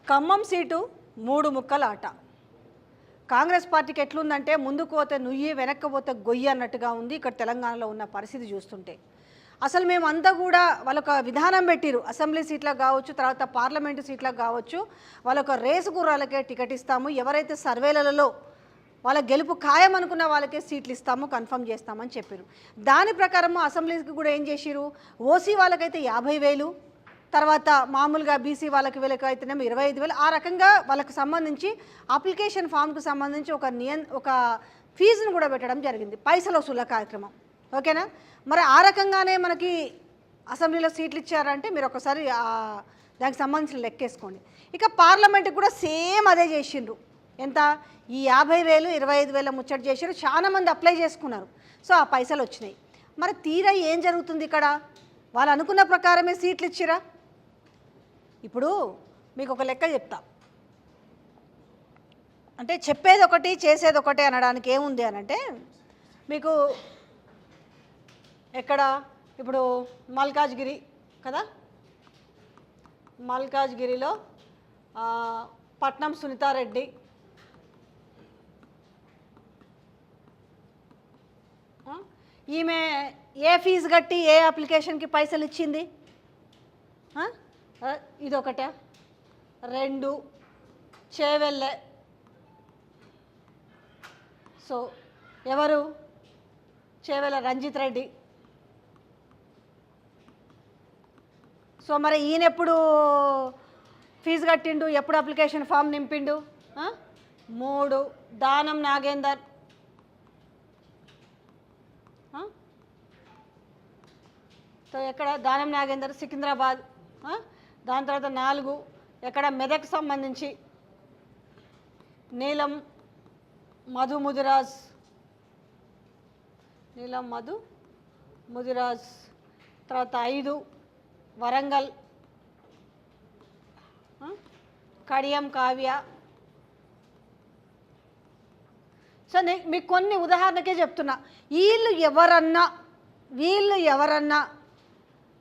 Khammam seat 3 ముక్కల ఆట. కాంగ్రెస్ పార్టీకి ఎట్లుందంటే ముందుకు పోతే నుయ్యి వెనక్కి పోతే గొయ్యి అన్నట్టుగా ఉంది ఇక్కడ తెలంగాణలో ఉన్న పరిస్థితి చూస్తుంటే. అసలు మేమంతా కూడా వాళ్ళొక విధానం పెట్టిరు, అసెంబ్లీ సీట్లకు కావచ్చు, తర్వాత పార్లమెంటు సీట్లకు కావచ్చు, వాళ్ళొక రేసు గుర్రాలకే టికెట్ ఇస్తాము, ఎవరైతే సర్వేలలో వాళ్ళ గెలుపు ఖాయం అనుకున్న వాళ్ళకే సీట్లు ఇస్తాము, కన్ఫర్మ్ చేస్తామని చెప్పారు. దాని ప్రకారం అసెంబ్లీకి కూడా ఏం చేసిరు, ఓసీ వాళ్ళకైతే 50,000, తర్వాత మామూలుగా బీసీ వాళ్ళకి వీళ్ళకైతేనేమో 25,000, ఆ రకంగా వాళ్ళకి సంబంధించి అప్లికేషన్ ఫామ్కి సంబంధించి ఒక ఫీజును కూడా పెట్టడం జరిగింది, పైసల వసూల కార్యక్రమం. ఓకేనా? మరి ఆ రకంగానే మనకి అసెంబ్లీలో సీట్లు ఇచ్చారంటే మీరు ఒకసారి దానికి సంబంధించిన లెక్కేసుకోండి. ఇక పార్లమెంట్కి కూడా సేమ్ అదే చేసిండ్రు. ఎంత? ఈ 50,000 25,000 ముచ్చట చేసారు. చాలామంది అప్లై చేసుకున్నారు, సో ఆ పైసలు వచ్చినాయి. మరి తీరా ఏం జరుగుతుంది ఇక్కడ? వాళ్ళు అనుకున్న ప్రకారమే సీట్లు ఇచ్చిరా? ఇప్పుడు మీకు ఒక లెక్క చెప్తా, అంటే చెప్పేది ఒకటి చేసేది ఒకటి అనడానికి ఏముంది అని అంటే, మీకు ఎక్కడ ఇప్పుడు మల్కాజ్గిరి కదా, మల్కాజ్గిరిలో పట్నం సునీతారెడ్డి, ఈమె ఏ ఫీజు కట్టి ఏ అప్లికేషన్కి పైసలు ఇచ్చింది? ఇదొకటే. 2 చేవెళ్ళే. సో ఎవరు? చేవెళ్ళ రంజిత్ రెడ్డి. సో మరి ఈయన ఎప్పుడు ఫీజు కట్టిండు, ఎప్పుడు application form నింపిండు? 3 Danam Nagender. So ఎక్కడ? దానం నాగేందర్ సికింద్రాబాద్. దాని తర్వాత 4 ఎక్కడ? మెదక్ సంబంధించి నీలం మధు ముదిరాజ్. నీలం మధు ముదిరాజ్. తర్వాత 5 వరంగల్ కడియం కావ్య. సో మీకు కొన్ని ఉదాహరణకే చెప్తున్నా. వీళ్ళు ఎవరన్నా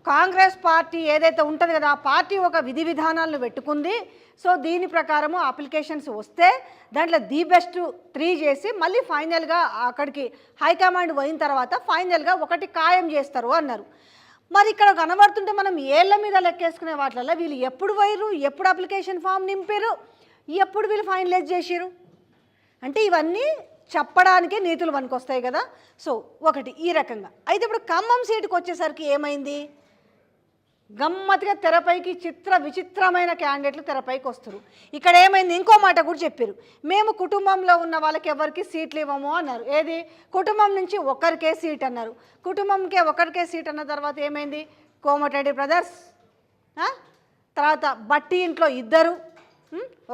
కాంగ్రెస్ పార్టీ ఏదైతే ఉంటుంది కదా, ఆ పార్టీ ఒక విధి విధానాలను పెట్టుకుంది. సో దీని ప్రకారము అప్లికేషన్స్ వస్తే దాంట్లో ది బెస్ట్ 3 చేసి మళ్ళీ ఫైనల్గా అక్కడికి హైకమాండ్ పోయిన తర్వాత ఫైనల్గా ఒకటి ఖాయం చేస్తారు అన్నారు. మరి ఇక్కడ కనబడుతుంటే మనం ఏళ్ళ మీద లెక్కేసుకునే వాటిల్లో వీళ్ళు ఎప్పుడు పోయారు, ఎప్పుడు అప్లికేషన్ ఫామ్ నింపారు, ఎప్పుడు వీళ్ళు ఫైనలైజ్ చేసారు అంటే ఇవన్నీ చెప్పడానికే నీతులు పనికొస్తాయి కదా. సో ఒకటి ఈ రకంగా. అయితే ఇప్పుడు ఖమ్మం సీటుకు వచ్చేసరికి ఏమైంది? గమ్మత్తుగా తెరపైకి విచిత్రమైన క్యాండిడేట్లు తెరపైకి వస్తారు. ఇక్కడ ఏమైంది? ఇంకో మాట కూడా చెప్పారు, మేము కుటుంబంలో ఉన్న వాళ్ళకి ఎవరికి సీట్లు ఇవ్వము అన్నారు. ఏది? కుటుంబం నుంచి ఒకరికే సీట్ అన్నారు. కుటుంబంకే ఒకరికే సీట్ అన్న తర్వాత ఏమైంది? కోమటిరెడ్డి బ్రదర్స్, తర్వాత బట్టి ఇంట్లో 2,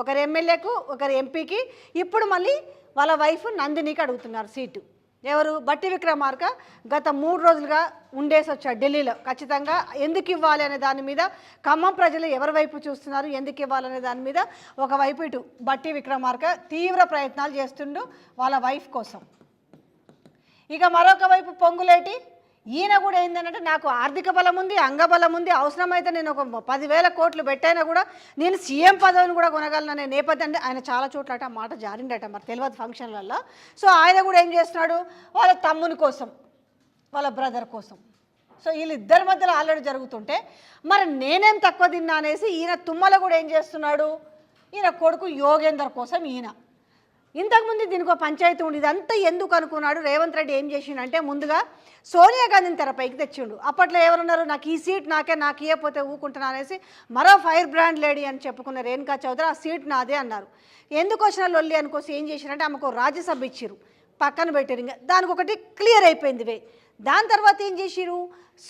ఒకరు ఎమ్మెల్యేకు ఒకరు ఎంపీకి. ఇప్పుడు మళ్ళీ వాళ్ళ వైఫ్ నందినికి అడుగుతున్నారు సీటు. ఎవరు? బట్టి విక్రమార్క గత 3 రోజులుగా ఉండేసి వచ్చాడు ఢిల్లీలో. ఖచ్చితంగా ఎందుకు ఇవ్వాలి అనే దాని మీద ఖమ్మం ప్రజలు ఎవరి వైపు చూస్తున్నారు, ఎందుకు ఇవ్వాలనే దాని మీద ఒకవైపు ఇటు బట్టి విక్రమార్క తీవ్ర ప్రయత్నాలు చేస్తుండు వాళ్ళ వైఫ్ కోసం. ఇక మరొక వైపు పొంగులేటి ఈయన కూడా ఏంటంటే, నాకు ఆర్థిక బలం ఉంది, అంగబలం ఉంది, అవసరమైతే నేను ఒక 10,000 కోట్లు పెట్టైనా కూడా నేను సీఎం పదవిని కూడా కొనగలననే నేపథ్యం. అంటే ఆయన చాలా చోట్ల మాట జారిండట, మరి తెలియదు ఫంక్షన్లలో. సో ఆయన కూడా ఏం చేస్తున్నాడు, వాళ్ళ తమ్ముని కోసం, వాళ్ళ బ్రదర్ కోసం. సో వీళ్ళిద్దరి మధ్యలో ఆల్రెడీ జరుగుతుంటే మరి నేనేం తక్కువ తిన్నా అనేసి ఈయన తుమ్మల కూడా ఏం చేస్తున్నాడు, ఈయన కొడుకు యోగేందర్ కోసం ఈయన. ఇంతకుముందు దీనికి ఒక పంచాయతీ ఉండి ఇదంతా ఎందుకు అనుకున్నాడు రేవంత్ రెడ్డి ఏం చేసిండంటే, ముందుగా సోనియా గాంధీని తెరపైకి తెచ్చిండు. అప్పట్లో ఎవరున్నారు, నాకు ఈ సీట్ నాకు ఇవ్వకపోతే ఊకుంటున్నా అనేసి మరో ఫైర్ బ్రాండ్ లేడీ అని చెప్పుకున్న రేణుకా చౌదరి ఆ సీట్ నాదే అన్నారు. ఎందుకు వచ్చిన లొల్లి అనుకోసి ఏం చేసినంటే ఆమెకు రాజ్యసభ ఇచ్చిరు, పక్కన పెట్టారు. ఇంకా దానికి ఒకటి క్లియర్ అయిపోయింది. దాని తర్వాత ఏం చేసిరు,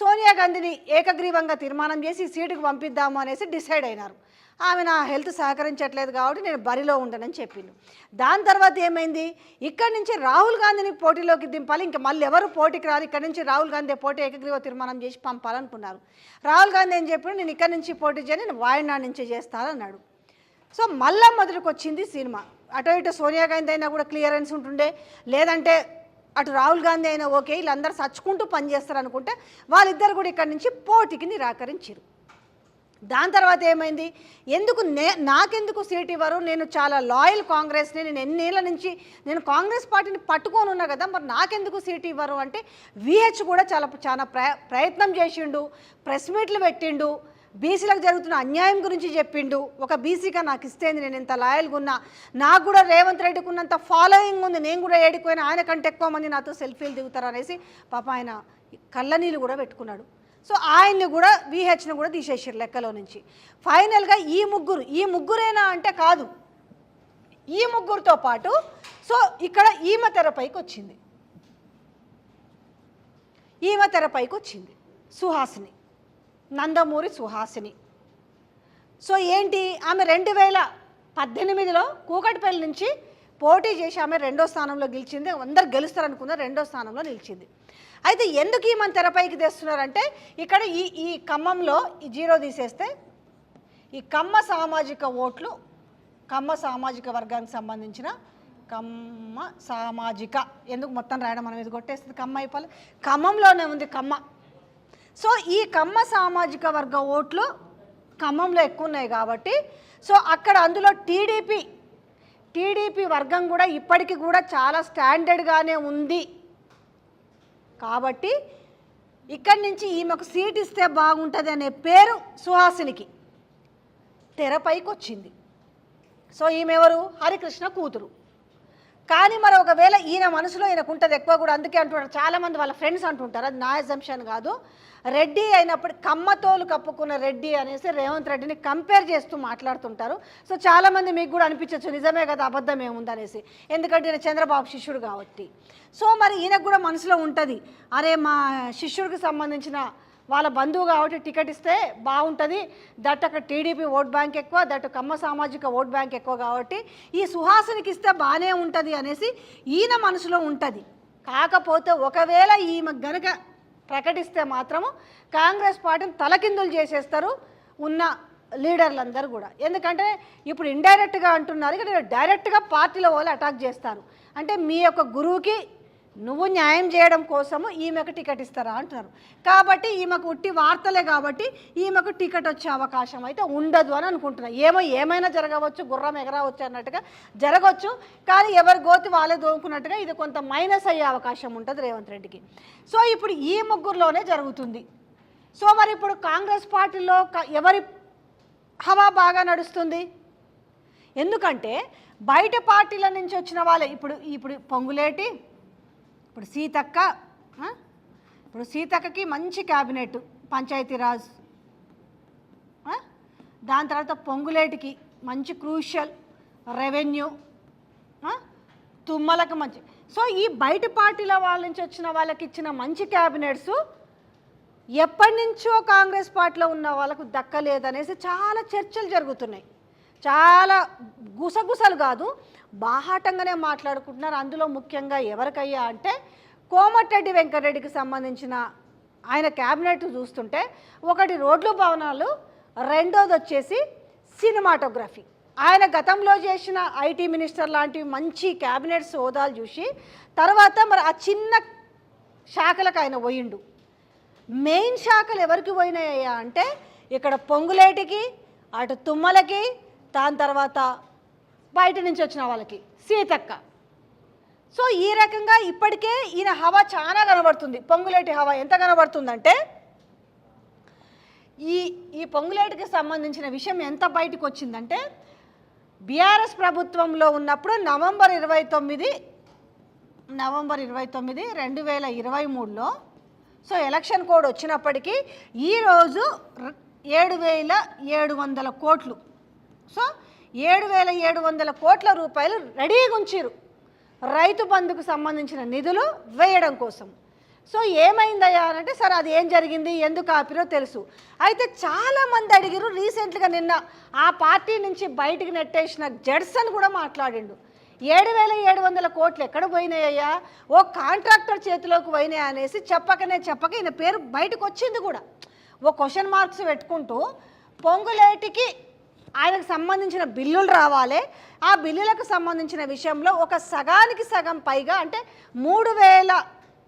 సోనియా గాంధీని ఏకగ్రీవంగా తీర్మానం చేసి సీటుకు పంపిద్దాము అనేసి డిసైడ్ అయినారు. ఆమె నా హెల్త్ సహకరించట్లేదు కాబట్టి నేను బరిలో ఉండనని చెప్పిండు. దాని తర్వాత ఏమైంది, ఇక్కడి నుంచి రాహుల్ గాంధీని పోటీలోకి దింపాలి, ఇంకా మళ్ళీ ఎవరు పోటీకి రారు, ఇక్కడి నుంచి రాహుల్ గాంధీ పోటీ ఏకగ్రీవ తీర్మానం చేసి పంపాలనుకున్నారు. రాహుల్ గాంధీ ఏం చెప్పాడు, నేను ఇక్కడి నుంచి పోటీ చేయని, నేను వాయనాడ్ నుంచి చేస్తానన్నాడు. సో మళ్ళా మొదటికి వచ్చింది సినిమా. అటు ఇటు సోనియా గాంధీ అయినా కూడా క్లియరెన్స్ ఉంటుండే, లేదంటే అటు రాహుల్ గాంధీ అయినా ఓకే, వీళ్ళందరూ సచ్చుకుంటూ పనిచేస్తారు అనుకుంటే వాళ్ళిద్దరు కూడా ఇక్కడి నుంచి పోటీకి నిరాకరించారు. దాని తర్వాత ఏమైంది, ఎందుకు నాకెందుకు సీట్ ఇవ్వరు, నేను చాలా లాయల్ కాంగ్రెస్ని, నేను ఎన్నేళ్ళ నుంచి నేను కాంగ్రెస్ పార్టీని పట్టుకొని ఉన్నా కదా, మరి నాకెందుకు సీట్ ఇవ్వరు అంటే విహెచ్ కూడా చాలా ప్రయత్నం చేసిండు, ప్రెస్ మీట్లు పెట్టిండు, బీసీలకు జరుగుతున్న అన్యాయం గురించి చెప్పిండు. ఒక బీసీగా నాకు ఇస్తేంది, నేను ఇంత లాయల్గా ఉన్నా, నాకు కూడా రేవంత్ రెడ్డికి ఉన్నంత ఫాలోయింగ్ ఉంది, నేను కూడా ఏడిపోయినా ఆయన కంటే ఎక్కువ మంది నాతో సెల్ఫీలు దిగుతారు అనేసి పాప ఆయన కళ్ళనీళ్ళు కూడా పెట్టుకున్నాడు. సో ఆయన్ని కూడా విహెచ్ని కూడా తీసేసారు లెక్కలో నుంచి. ఫైనల్గా ఈ ముగ్గురేనా అంటే కాదు, ఈ ముగ్గురితో పాటు సో ఇక్కడ ఈమె తెరపైకి వచ్చింది సుహాసిని, నందమూరి సుహాసిని. సో ఏంటి, ఆమె 2018లో కూకట్పల్లి నుంచి పోటీ చేసి ఆమె 2వ స్థానంలో గెలిచింది. అందరు గెలుస్తారనుకున్న 2వ స్థానంలో నిలిచింది. అయితే ఎందుకు ఈ మన తెరపైకి తెస్తున్నారంటే ఇక్కడ ఈ ఖమ్మంలో ఈ 0 తీసేస్తే ఈ కమ్మ సామాజిక ఓట్లు, కమ్మ సామాజిక వర్గానికి సంబంధించిన కమ్మ సామాజిక, ఎందుకు మొత్తం రాయడం మనం ఇది కొట్టేస్తుంది, కమ్మ అయిపోవాలి, ఖమ్మంలోనే ఉంది కమ్మ. సో ఈ కమ్మ సామాజిక వర్గ ఓట్లు ఖమ్మంలో ఎక్కువ ఉన్నాయి కాబట్టి సో అక్కడ అందులో టీడీపీ వర్గం కూడా ఇప్పటికీ కూడా చాలా స్టాండర్డ్గానే ఉంది కాబట్టి ఇక్కడి నుంచి ఈమెకు సీట్ ఇస్తే బాగుంటుంది అనే పేరు సుహాసినికి తెరపైకి వచ్చింది. సో ఈమె ఎవరు, హరికృష్ణ కూతురు. కానీ మరి ఒకవేళ ఈయన మనసులో ఈయనకు ఉంటుంది ఎక్కువ కూడా, అందుకే అంటుంటారు చాలామంది వాళ్ళ ఫ్రెండ్స్ అంటుంటారు, అది నా ఎగ్జంప్షన్ కాదు, రెడ్డి అయినప్పుడు కమ్మతోలు కప్పుకున్న రెడ్డి అనేసి రేవంత్ రెడ్డిని కంపేర్ చేస్తూ మాట్లాడుతుంటారు. సో చాలామంది మీకు కూడా అనిపించవచ్చు నిజమే కదా, అబద్ధం ఏముందనేసి, ఎందుకంటే ఈయన చంద్రబాబు శిష్యుడు కాబట్టి. సో మరి ఈయనకు కూడా మనసులో ఉంటుంది, అరే మా శిష్యుడికి సంబంధించిన వాళ్ళ బంధువు కాబట్టి టికెట్ ఇస్తే బాగుంటుంది, దట్ అక్కడ టీడీపీ ఓట్ బ్యాంక్ ఎక్కువ, దట్ కమ్మ సామాజిక ఓట్ బ్యాంక్ ఎక్కువ కాబట్టి ఈ సుహాసినికి ఇస్తే బాగానే ఉంటుంది అనేసి ఈయన మనసులో ఉంటుంది. కాకపోతే ఒకవేళ ఈమె గనక ప్రకటిస్తే మాత్రము కాంగ్రెస్ పార్టీని తలకిందులు చేసేస్తారు ఉన్న లీడర్లందరూ కూడా. ఎందుకంటే ఇప్పుడు ఇండైరెక్ట్గా అంటున్నారు, ఇక్కడ డైరెక్ట్గా పార్టీలో వాళ్ళు అటాక్ చేస్తారు. అంటే మీ యొక్క గురువుకి నువ్వు న్యాయం చేయడం కోసము ఈమెకు టికెట్ ఇస్తారా అంటున్నారు. కాబట్టి ఈమెకు ఉట్టి వార్తలే కాబట్టి ఈమెకు టికెట్ వచ్చే అవకాశం అయితే ఉండదు అని అనుకుంటున్నాను. ఏమైనా జరగవచ్చు, గుర్రం ఎగరవచ్చు అన్నట్టుగా జరగవచ్చు, కానీ ఎవరి గోతి వాళ్ళే దోముకున్నట్టుగా ఇది కొంత మైనస్ అయ్యే అవకాశం ఉంటుంది రేవంత్ రెడ్డికి. సో ఇప్పుడు ఈ ముగ్గురులోనే జరుగుతుంది. సో మరి ఇప్పుడు కాంగ్రెస్ పార్టీలో ఎవరి హవా బాగా నడుస్తుంది, ఎందుకంటే బయట పార్టీల నుంచి వచ్చిన వాళ్ళే ఇప్పుడు పొంగులేటి, ఇప్పుడు సీతక్కకి మంచి క్యాబినెట్ పంచాయతీరాజ్, దాని తర్వాత పొంగులేటికి మంచి క్రూషియల్ రెవెన్యూ, తుమ్మలకు మంచి. సో ఈ బయట పార్టీల వాళ్ళ నుంచి వచ్చిన వాళ్ళకి ఇచ్చిన మంచి క్యాబినెట్స్ ఎప్పటి నుంచో కాంగ్రెస్ పార్టీలో ఉన్న వాళ్ళకు దక్కలేదనేసి చాలా చర్చలు జరుగుతున్నాయి. చాలా గుసగుసలు కాదు, బాహాటంగానే మాట్లాడుకుంటున్నారు. అందులో ముఖ్యంగా ఎవరికయ్యా అంటే కోమటిరెడ్డి వెంకటరెడ్డికి సంబంధించిన ఆయన క్యాబినెట్ చూస్తుంటే ఒకటి రోడ్లు భవనాలు, రెండోది వచ్చేసి సినిమాటోగ్రఫీ. ఆయన గతంలో చేసిన ఐటీ మినిస్టర్ లాంటివి మంచి క్యాబినెట్స్ హోదాలు చూసి తర్వాత మరి ఆ చిన్న శాఖలకు ఆయన పోయిండు. మెయిన్ శాఖలు ఎవరికి పోయినాయ్యా అంటే ఇక్కడ పొంగులేటికి, అటు తుమ్మలకి, దాని తర్వాత బయట నుంచి వచ్చిన వాళ్ళకి సీతక్క. సో ఈ రకంగా ఇప్పటికే ఈయన హవా చాలా కనబడుతుంది. పొంగులేటి హవా ఎంత కనబడుతుందంటే ఈ పొంగులేటికి సంబంధించిన విషయం ఎంత బయటకు వచ్చిందంటే బీఆర్ఎస్ ప్రభుత్వంలో ఉన్నప్పుడు నవంబర్ 29, 2023లో సో ఎలక్షన్ కోడ్ వచ్చినప్పటికీ ఈరోజు 7,700 కోట్లు, సో 7,700 కోట్ల రూపాయలు రెడీగా ఉంచారు రైతు బంధుకు సంబంధించిన నిధులు వేయడం కోసం. సో ఏమైందయ్యా అంటే సరే అది ఏం జరిగింది, ఎందుకు ఆపిరో తెలుసు. అయితే చాలామంది అడిగారు, రీసెంట్గా నిన్న ఆ పార్టీ నుంచి బయటికి నెట్టేసిన జడ్సన్ కూడా మాట్లాడిండు, 7,700 కోట్లు ఎక్కడ పోయినాయ్యా, ఓ కాంట్రాక్టర్ చేతిలోకి పోయినాయి అనేసి చెప్పక ఈయన పేరు బయటకు వచ్చింది కూడా. ఓ క్వశ్చన్ మార్క్స్ పెట్టుకుంటూ పొంగులేటికి ఆయనకు సంబంధించిన బిల్లులు రావాలి, ఆ బిల్లులకు సంబంధించిన విషయంలో ఒక సగానికి సగం పైగా అంటే 3,000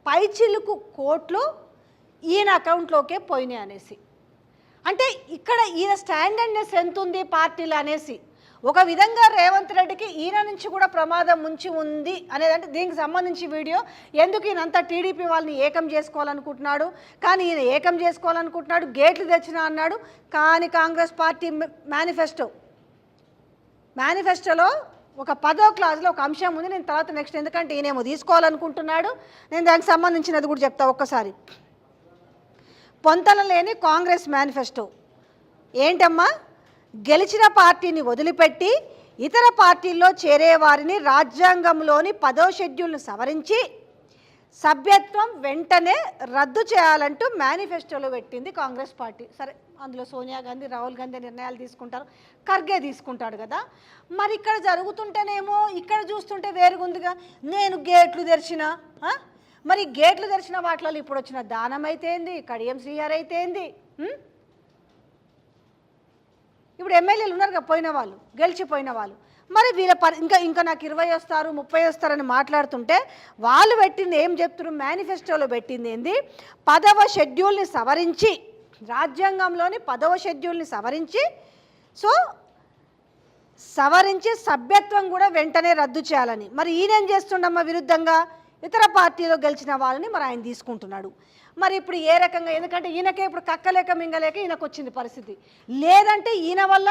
పైచిలుకు కోట్లు ఈయన అకౌంట్లోకే పోయినాయి అనేసి. అంటే ఇక్కడ ఈయన స్టాండర్డ్నెస్ ఎంత ఉంది పార్టీలు అనేసి ఒక విధంగా రేవంత్ రెడ్డికి ఈయన నుంచి కూడా ప్రమాదం ముంచి ఉంది అనేదంటే దీనికి సంబంధించి వీడియో ఎందుకు ఈయనంతా టీడీపీ వాళ్ళని ఏకం చేసుకోవాలనుకుంటున్నాడు, కానీ ఈయన ఏకం చేసుకోవాలనుకుంటున్నాడు, గేట్లు తెచ్చినా అన్నాడు. కానీ కాంగ్రెస్ పార్టీ మేనిఫెస్టోలో ఒక 10వ క్లాజ్లో ఒక అంశం ఉంది. నేను తర్వాత నెక్స్ట్ ఎందుకంటే ఈయనేమో తీసుకోవాలనుకుంటున్నాడు, నేను దానికి సంబంధించినది కూడా చెప్తా ఒక్కసారి. పొంతన లేని కాంగ్రెస్ మేనిఫెస్టో ఏంటమ్మా? గెలిచిన పార్టీని వదిలిపెట్టి ఇతర పార్టీల్లో చేరే వారిని రాజ్యాంగంలోని 10వ షెడ్యూల్ను సవరించి సభ్యత్వం వెంటనే రద్దు చేయాలంటూ మేనిఫెస్టోలో పెట్టింది కాంగ్రెస్ పార్టీ. సరే, అందులో సోనియా గాంధీ, రాహుల్ గాంధీ నిర్ణయాలు తీసుకుంటారు, ఖర్గే తీసుకుంటాడు కదా. మరి ఇక్కడ జరుగుతుంటేనేమో ఇక్కడ చూస్తుంటే వేరుగుందిగా. నేను గేట్లు తెరిచిన, మరి గేట్లు తెరిచిన వాటిలో ఇప్పుడు వచ్చిన దానం అయితే ఏంది, కడియం శ్రీహరి అయితే ఏంది, ఇప్పుడు ఎమ్మెల్యేలు ఉన్నారు కదా పోయిన వాళ్ళు, గెలిచిపోయిన వాళ్ళు. మరి వీళ్ళ ఇంకా నాకు 20 వస్తారు 30 వస్తారని మాట్లాడుతుంటే వాళ్ళు పెట్టింది ఏం చెప్తున్నారు? మేనిఫెస్టోలో పెట్టింది ఏంది? 10వ షెడ్యూల్ని సవరించి, రాజ్యాంగంలోని 10వ షెడ్యూల్ని సవరించి సభ్యత్వం కూడా వెంటనే రద్దు చేయాలని. మరి ఈయనేం చేస్తుండమ్మా విరుద్ధంగా? ఇతర పార్టీలో గెలిచిన వాళ్ళని మరి ఆయన తీసుకుంటున్నాడు. మరి ఇప్పుడు ఏ రకంగా? ఎందుకంటే ఈయనకే ఇప్పుడు కక్కలేక మింగలేక ఈయనకు వచ్చింది పరిస్థితి, లేదంటే ఈయన వల్ల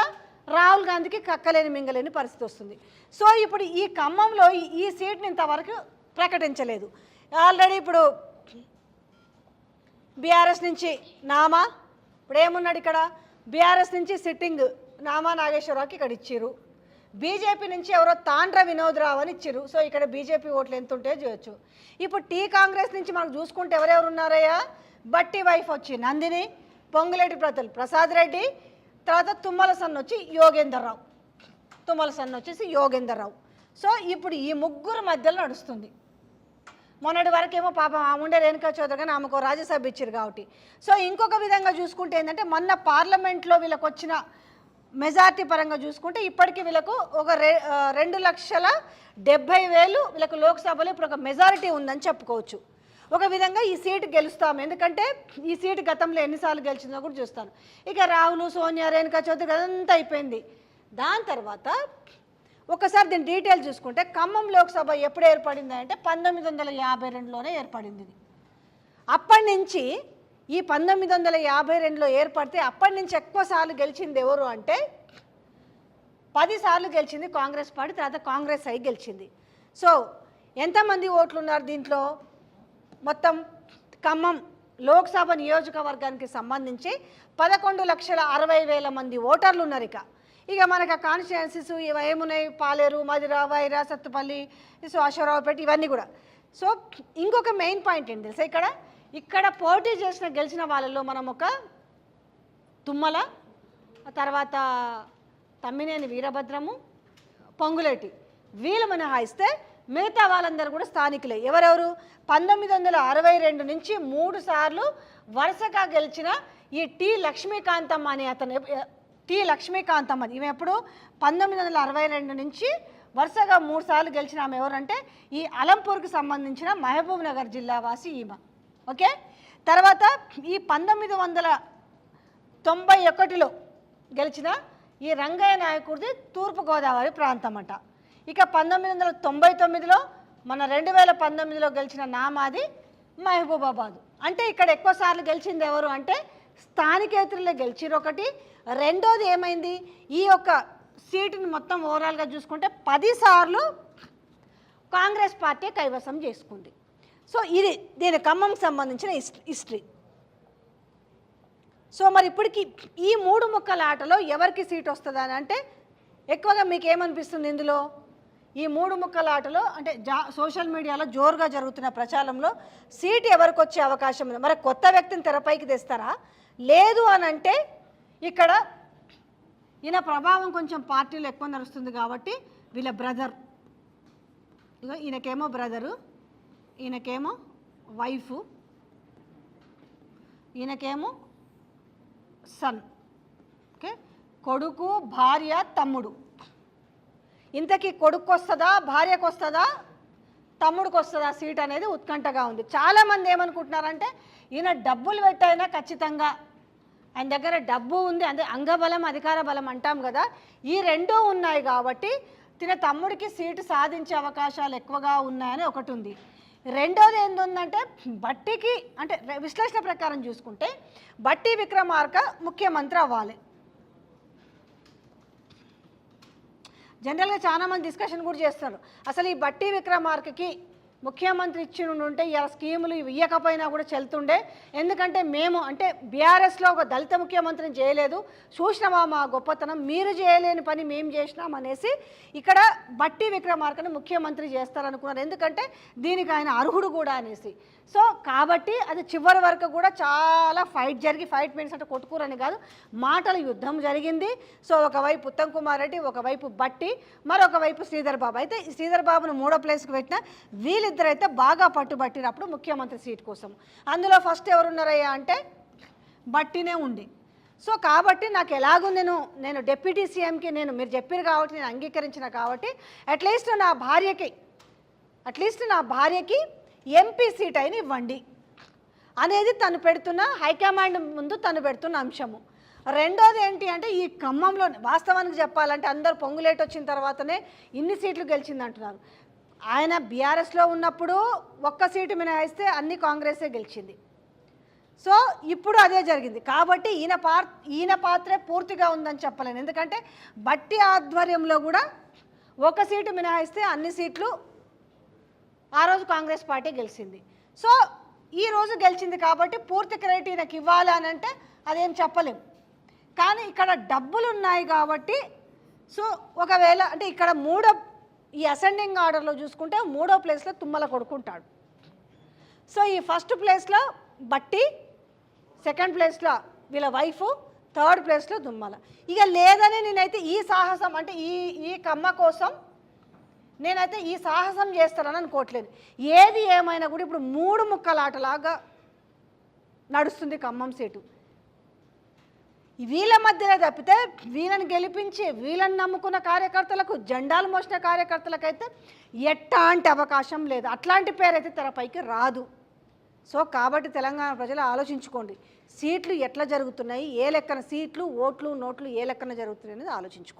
రాహుల్ గాంధీకి కక్కలేని మింగలేని పరిస్థితి వస్తుంది. సో ఇప్పుడు ఈ ఖమ్మంలో ఈ సీట్ని ఇంతవరకు ప్రకటించలేదు. ఆల్రెడీ ఇప్పుడు బీఆర్ఎస్ నుంచి నామా, ఇప్పుడు ఏమున్నాడు ఇక్కడ? బీఆర్ఎస్ నుంచి సిట్టింగ్ నామా నాగేశ్వరరావుకి ఇక్కడ ఇచ్చారు. బీజేపీ నుంచి ఎవరో తాండ్ర వినోద్ రావు అని ఇచ్చారు. సో ఇక్కడ బీజేపీ ఓట్లు ఎంత ఉంటే చేయొచ్చు. ఇప్పుడు కాంగ్రెస్ నుంచి మనం చూసుకుంటే ఎవరెవరు ఉన్నారయ్యా? బట్టి వైఫ్ వచ్చి నందిని, పొంగులేటి ప్రసాద్ రెడ్డి, తర్వాత తుమ్మల సన్న వచ్చి యోగేందర్ రావు. సో ఇప్పుడు ఈ ముగ్గురు మధ్యలో నడుస్తుంది. మొన్నటి వరకేమో పాపం ఉండే రేణుకా చౌదరి కానీ ఆమెకు రాజ్యసభ ఇచ్చారు కాబట్టి. సో ఇంకొక విధంగా చూసుకుంటే ఏంటంటే మొన్న పార్లమెంట్లో వీళ్ళకి వచ్చిన మెజార్టీ పరంగా చూసుకుంటే ఇప్పటికీ వీళ్ళకు ఒక 2,70,000 వీళ్ళకు లోక్సభలో ఇప్పుడు ఒక మెజారిటీ ఉందని చెప్పుకోవచ్చు. ఒక విధంగా ఈ సీటు గెలుస్తాము, ఎందుకంటే ఈ సీటు గతంలో ఎన్నిసార్లు గెలిచిందో కూడా చూస్తాను. ఇక రాహుల్, సోనియా, రేణుకా చౌదరి అదంతా అయిపోయింది. దాని తర్వాత ఒకసారి దీని డీటెయిల్ చూసుకుంటే ఖమ్మం లోక్సభ ఎప్పుడు ఏర్పడింది అంటే 1952లోనే ఏర్పడింది. అప్పటి నుంచి ఈ 1952లో ఏర్పడితే అప్పటి నుంచి ఎక్కువ సార్లు గెలిచింది ఎవరు అంటే 10 సార్లు గెలిచింది కాంగ్రెస్ పార్టీ, తర్వాత కాంగ్రెస్ అయి గెలిచింది. సో ఎంతమంది ఓట్లు ఉన్నారు దీంట్లో? మొత్తం ఖమ్మం లోక్సభ నియోజకవర్గానికి సంబంధించి 11,60,000 మంది ఓటర్లు ఉన్నారు. ఇక మనకు ఆ కాన్స్టిట్యుయెన్సీస్ ఇవి ఏమున్నాయి? పాలేరు, మదిర, వైరా, సత్తుపల్లి, సో అశ్వరావుపేట, ఇవన్నీ కూడా. సో ఇంకొక మెయిన్ పాయింట్ ఏంటి తెలుసా? ఇక్కడ పోటీ చేసిన గెలిచిన వాళ్ళలో మనం ఒక తుమ్మల, తర్వాత తమ్మినేని వీరభద్రము, పొంగులేటి, వీళ్ళు మినహాయిస్తే మిగతా వాళ్ళందరూ కూడా స్థానికులే. ఎవరెవరు? 1962 నుంచి 3 సార్లు వరుసగా గెలిచిన ఈ లక్ష్మీకాంతమ్మ అనే అతను, లక్ష్మీకాంతమ్మ ఈమె ఎప్పుడు 1962 నుంచి వరుసగా 3 సార్లు గెలిచిన ఆమె ఎవరంటే ఈ అలంపూర్కి సంబంధించిన మహబూబ్ నగర్ జిల్లా వాసి ఈమె. ఓకే, తర్వాత ఈ 1991లో గెలిచిన ఈ రంగయ్య నాయకుడిది తూర్పుగోదావరి ప్రాంతం అట. ఇక 1999లో మన 2019లో గెలిచిన నామాది మహబూబాబాద్. అంటే ఇక్కడ ఎక్కువ సార్లు గెలిచింది ఎవరు అంటే స్థానికేతరులే గెలిచిరు ఒకటి. రెండోది ఏమైంది? ఈ యొక్క సీటుని మొత్తం ఓవరాల్గా చూసుకుంటే 10 సార్లు కాంగ్రెస్ పార్టీ కైవసం చేసుకుంది. సో ఇది దీని ఖమ్మంకి సంబంధించిన హిస్టరీ. సో మరి ఇప్పటికి ఈ 3 ముక్కల ఆటలో ఎవరికి సీట్ వస్తుందని అంటే ఎక్కువగా మీకు ఏమనిపిస్తుంది ఇందులో? ఈ 3 ముక్కల ఆటలో అంటే సోషల్ మీడియాలో జోరుగా జరుగుతున్న ప్రచారంలో సీటు ఎవరికి వచ్చే అవకాశం ఉంది? మరి కొత్త వ్యక్తిని తెరపైకి తెస్తారా? లేదు అని అంటే ఇక్కడ ఈయన ప్రభావం కొంచెం పార్టీలో ఎక్కువ నడుస్తుంది కాబట్టి వీళ్ళ బ్రదర్, ఇక ఈయనకేమో బ్రదరు, ఈయనకేమో వైఫు, ఈయనకేమో సన్. ఓకే, కొడుకు, భార్య, తమ్ముడు. ఇంతకీ కొడుకు వస్తుందా, భార్యకు వస్తుందా, తమ్ముడికి వస్తుందా సీట్ అనేది ఉత్కంఠగా ఉంది. చాలామంది ఏమనుకుంటున్నారంటే ఈయన డబ్బులు పెట్టైనా ఖచ్చితంగా ఆయన దగ్గర డబ్బు ఉంది, అదే అంగబలం అధికార బలం అంటాం కదా, ఈ రెండూ ఉన్నాయి కాబట్టి తిన తమ్ముడికి సీటు సాధించే అవకాశాలు ఎక్కువగా ఉన్నాయని ఒకటి ఉంది. రెండోది ఏంటంటే బట్టికి అంటే విశ్లేషణ ప్రకారం చూసుకుంటే బట్టి విక్రమార్క ముఖ్యమంత్రి అవ్వాలి. జనరల్గా చాలామంది డిస్కషన్ కూడా చేస్తారు, అసలు ఈ బట్టి విక్రమార్కకి ముఖ్యమంత్రి ఇచ్చి ఉంటే ఇలా స్కీములు ఇవ్వకపోయినా కూడా చెల్తుండే, ఎందుకంటే మేము అంటే బీఆర్ఎస్లో ఒక దళిత ముఖ్యమంత్రిని చేయలేదు, చూసినామా మా గొప్పతనం, మీరు చేయలేని పని మేము చేసినాం అనేసి ఇక్కడ బట్టి విక్రమార్కను ముఖ్యమంత్రి చేస్తారనుకున్నారు, ఎందుకంటే దీనికి ఆయన అర్హుడు కూడా అనేసి. సో కాబట్టి అది చివరి వరకు కూడా చాలా ఫైట్ జరిగి, ఫైట్ మీన్స్ అంటే కొట్టుకూరని కాదు, మాటల యుద్ధం జరిగింది. సో ఒకవైపు ఉత్తమ్ కుమార్ రెడ్డి, ఒకవైపు బట్టి, మరొక వైపు శ్రీధర్ బాబు. అయితే ఈ శ్రీధర్ బాబును 3వ ప్లేస్కి పెట్టిన వీళ్ళిద్దరైతే బాగా పట్టుబట్టినప్పుడు ముఖ్యమంత్రి సీట్ కోసం. అందులో ఫస్ట్ ఎవరున్నారయ్యా అంటే బట్టినే ఉంది. సో కాబట్టి నాకు ఎలాగూ నేను డిప్యూటీ సీఎంకి మీరు చెప్పారు కాబట్టి నేను అంగీకరించిన కాబట్టి అట్లీస్ట్ నా భార్యకి ఎంపీ సీట్ అయినా ఇవ్వండి అనేది తను పెడుతున్న హైకమాండ్ ముందు తను పెడుతున్న అంశము. రెండోది ఏంటి అంటే ఈ ఖమ్మంలో వాస్తవానికి చెప్పాలంటే అందరూ పొంగులేట్ వచ్చిన తర్వాతనే ఇన్ని సీట్లు గెలిచింది అంటున్నారు. ఆయన బీఆర్ఎస్లో ఉన్నప్పుడు ఒక్క సీటు మినహాయిస్తే అన్ని కాంగ్రెసే గెలిచింది. సో ఇప్పుడు అదే జరిగింది కాబట్టి ఈయన పాత్రే పూర్తిగా ఉందని చెప్పలేను, ఎందుకంటే బట్టి ఆధ్వర్యంలో కూడా ఒక సీటు మినహాయిస్తే అన్ని సీట్లు ఆ రోజు కాంగ్రెస్ పార్టీ గెలిచింది. సో ఈరోజు గెలిచింది కాబట్టి పూర్తి క్రెడిట్ ఈయనకి ఇవ్వాలి అని అంటే అదేం చెప్పలేం. కానీ ఇక్కడ డబ్బులు ఉన్నాయి కాబట్టి సో ఒకవేళ అంటే ఇక్కడ ఈ అసెండింగ్ ఆర్డర్లో చూసుకుంటే 3వ ప్లేస్లో తుమ్మల కొడుకుంటాడు. సో ఈ ఫస్ట్ ప్లేస్లో బట్టి, సెకండ్ ప్లేస్లో వీళ్ళ వైఫ్, థర్డ్ ప్లేస్లో తుమ్మల. ఇక లేదని నేనైతే ఈ సాహసం అంటే ఈ కమ్మ కోసం నేనైతే ఈ సాహసం చేస్తానని అనుకోవట్లేదు. ఏది ఏమైనా కూడా ఇప్పుడు 3 ముక్కలాటలాగా నడుస్తుంది ఖమ్మం సీటు. వీళ్ళ మధ్యలో తప్పితే వీళ్ళని గెలిపించి వీళ్ళని నమ్ముకున్న కార్యకర్తలకు, జెండాలు మోసిన కార్యకర్తలకైతే ఎట్లాంటి అవకాశం లేదు, అట్లాంటి పేరైతే తెరపైకి రాదు. సో కాబట్టి తెలంగాణ ప్రజలు ఆలోచించుకోండి, సీట్లు ఎట్లా జరుగుతున్నాయి, ఏ లెక్కన సీట్లు, ఓట్లు, నోట్లు ఏ లెక్కన జరుగుతున్నాయి అనేది ఆలోచించుకోండి.